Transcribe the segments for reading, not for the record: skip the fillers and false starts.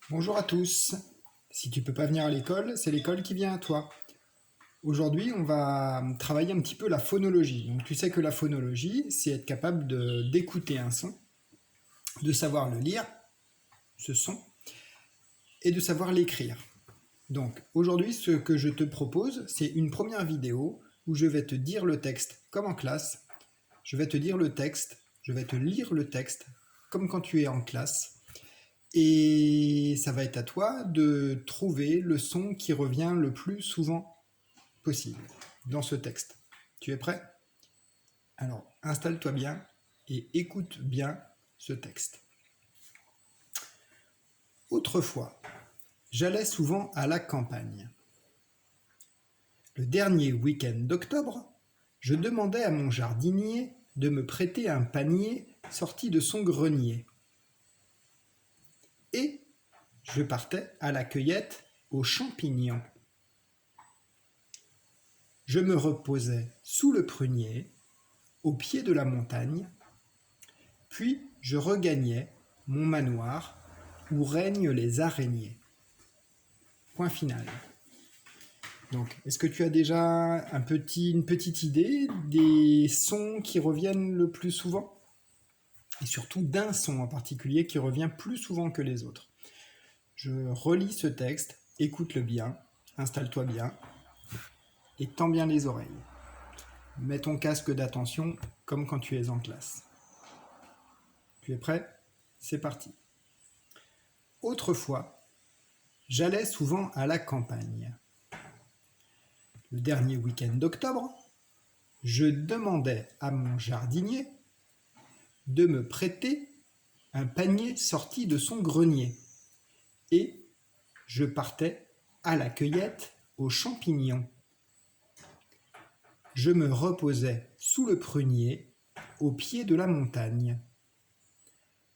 Bonjour à tous. Si tu peux pas venir à l'école, c'est l'école qui vient à toi. Aujourd'hui, on va travailler un petit peu la phonologie. Donc, tu sais que la phonologie, c'est être capable d'écouter un son, de savoir le lire, ce son, et de savoir l'écrire. Donc, aujourd'hui, ce que je te propose, c'est une première vidéo où je vais te dire le texte comme en classe. Je vais te dire le texte, je vais te lire le texte comme quand tu es en classe. Et ça va être à toi de trouver le son qui revient le plus souvent possible dans ce texte. Tu es prêt? Alors, installe-toi bien et écoute bien ce texte. Autrefois, j'allais souvent à la campagne. Le dernier week-end d'octobre, je demandais à mon jardinier de me prêter un panier sorti de son grenier. Et je partais à la cueillette aux champignons. Je me reposais sous le prunier, au pied de la montagne, puis je regagnais mon manoir où règnent les araignées. Point final. Donc, est-ce que tu as déjà une petite idée des sons qui reviennent le plus souvent? Et surtout d'un son en particulier qui revient plus souvent que les autres. Je relis ce texte, écoute-le bien, installe-toi bien et tends bien les oreilles. Mets ton casque d'attention comme quand tu es en classe. Tu es prêt? C'est parti. Autrefois, j'allais souvent à la campagne. Le dernier week-end d'octobre, je demandais à mon jardinier de me prêter un panier sorti de son grenier. Et je partais à la cueillette aux champignons. Je me reposais sous le prunier au pied de la montagne.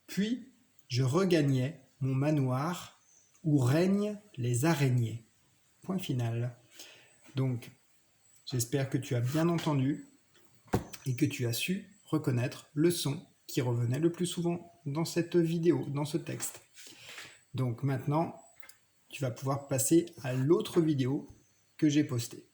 Puis je regagnais mon manoir où règnent les araignées. Point final. Donc, j'espère que tu as bien entendu et que tu as su reconnaître le son qui revenait le plus souvent dans cette vidéo, dans ce texte. Donc maintenant, tu vas pouvoir passer à l'autre vidéo que j'ai postée.